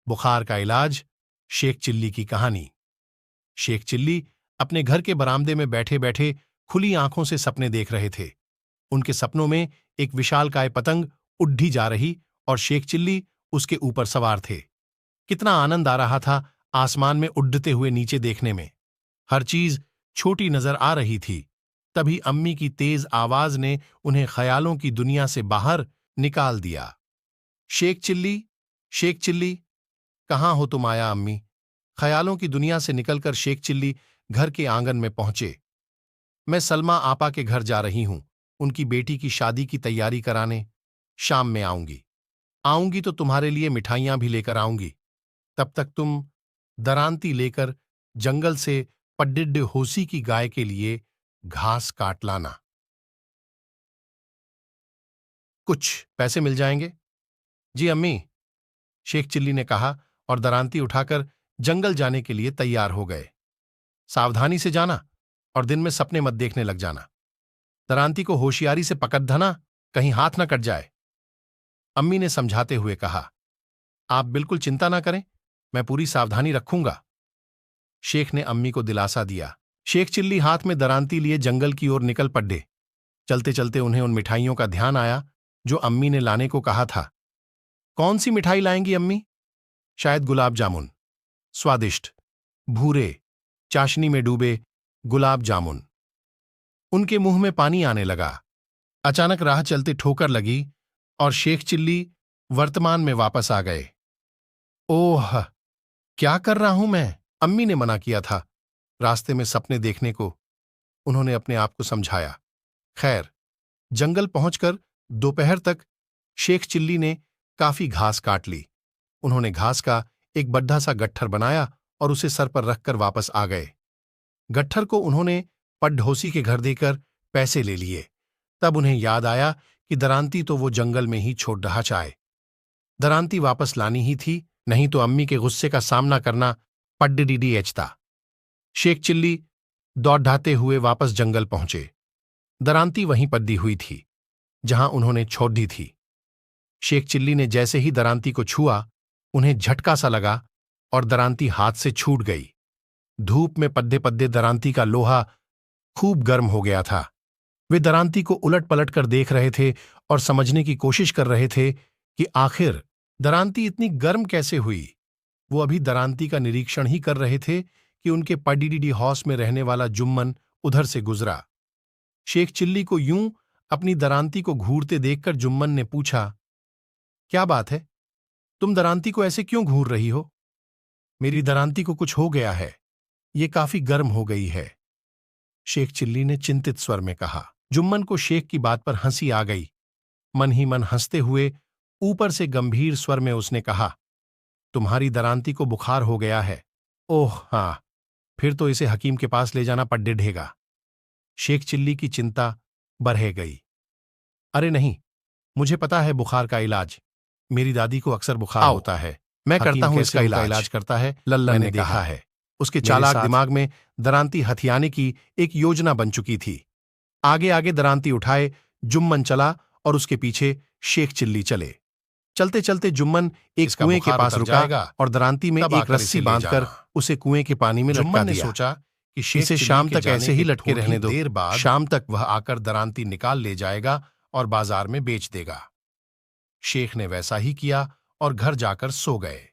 बुखार का इलाज, शेख चिल्ली की कहानी। शेख चिल्ली अपने घर के बरामदे में बैठे बैठे खुली आंखों से सपने देख रहे थे। उनके सपनों में एक विशालकाय पतंग उड्डी जा रही और शेख चिल्ली उसके ऊपर सवार थे। कितना आनंद आ रहा था आसमान में उड़ते हुए नीचे देखने में। हर चीज छोटी नजर आ रही थी। तभी अम्मी की तेज आवाज ने उन्हें ख्यालों की दुनिया से बाहर निकाल दिया। शेख चिल्ली, शेख चिल्ली, कहाँ हो तुम आया अम्मी? ख्यालों की दुनिया से निकलकर शेख चिल्ली घर के आंगन में पहुंचे। मैं सलमा आपा के घर जा रही हूं, उनकी बेटी की शादी की तैयारी कराने। शाम में आऊंगी तो तुम्हारे लिए मिठाइयां भी लेकर आऊंगी। तब तक तुम दरांती लेकर जंगल से पड्डिड्ड होसी की गाय के लिए घास काट लाना। कुछ पैसे मिल जाएंगे? जी अम्मी, शेख चिल्ली ने कहा और दरांती उठाकर जंगल जाने के लिए तैयार हो गए। सावधानी से जाना और दिन में सपने मत देखने लग जाना। दरांती को होशियारी से पकड़ धना, कहीं हाथ न कट जाए। अम्मी ने समझाते हुए कहा, आप बिल्कुल चिंता ना करें, मैं पूरी सावधानी रखूंगा। शेख ने अम्मी को दिलासा दिया। शेख चिल्ली हाथ में दरांती लिए जंगल की ओर निकल पड़े। चलते चलते उन्हें उन मिठाइयों का ध्यान आया जो अम्मी ने लाने को कहा था। कौन सी मिठाई लाएंगी अम्मी? शायद गुलाब जामुन। स्वादिष्ट, भूरे, चाशनी में डूबे गुलाब जामुन। उनके मुंह में पानी आने लगा। अचानक राह चलते ठोकर लगी और शेख चिल्ली वर्तमान में वापस आ गए। ओह, क्या कर रहा हूं मैं? अम्मी ने मना किया था रास्ते में सपने देखने को। उन्होंने अपने आप को समझाया। खैर, जंगल पहुंचकर दोपहर तक शेख चिल्ली ने काफी घास काट ली। उन्होंने घास का एक बड्ढा सा गट्ठर बनाया और उसे सर पर रखकर वापस आ गए। गट्ठर को उन्होंने पड्ढोसी के घर देकर पैसे ले लिए। तब उन्हें याद आया कि दरांती तो वो जंगल में ही छोड़ रहा चाहे। दरांती वापस लानी ही थी, नहीं तो अम्मी के गुस्से का सामना करना पड्डिडी एचता। शेख चिल्ली दौड़ाते हुए वापस जंगल पहुंचे। दरांती वहीं पड्डी हुई थी जहां उन्होंने छोड़ दी थी। शेख चिल्ली ने जैसे ही दरांती को छुआ, उन्हें झटका सा लगा और दरांती हाथ से छूट गई। धूप में पद्दे पद्दे दरांती का लोहा खूब गर्म हो गया था। वे दरांती को उलट पलट कर देख रहे थे और समझने की कोशिश कर रहे थे कि आखिर दरांती इतनी गर्म कैसे हुई। वो अभी दरांती का निरीक्षण ही कर रहे थे कि उनके पडीडी हाउस में रहने वाला जुम्मन उधर से गुजरा। शेख चिल्ली को यूं अपनी दरांती को घूरते देखकर जुम्मन ने पूछा, क्या बात है? तुम दरांती को ऐसे क्यों घूर रही हो? मेरी दरांती को कुछ हो गया है, ये काफी गर्म हो गई है, शेख चिल्ली ने चिंतित स्वर में कहा। जुम्मन को शेख की बात पर हंसी आ गई। मन ही मन हंसते हुए ऊपर से गंभीर स्वर में उसने कहा, तुम्हारी दरांती को बुखार हो गया है। ओह हाँ, फिर तो इसे हकीम के पास ले जाना पड्डेढ़ेगा। शेख चिल्ली की चिंता बढ़े गई। अरे नहीं, मुझे पता है बुखार का इलाज। मेरी दादी को अक्सर बुखार होता है, मैं करता हूं इसका इलाज करता है, लल्लन ने देखा है। उसके चालाक दिमाग में दरांती हथियाने की एक योजना बन चुकी थी। आगे आगे दरांती उठाए जुम्मन चला और उसके पीछे शेख चिल्ली चले। चलते चलते जुम्मन एक कुएं के पास रुका और दरांती में एक रस्सी बांधकर उसे कुएं के पानी में लटका दिया। सोचा कि इसे शाम तक ऐसे ही लटके रहने दो, देर बाद शाम तक वह आकर दरांती निकाल ले जाएगा और बाजार में बेच देगा। शेख ने वैसा ही किया और घर जाकर सो गए।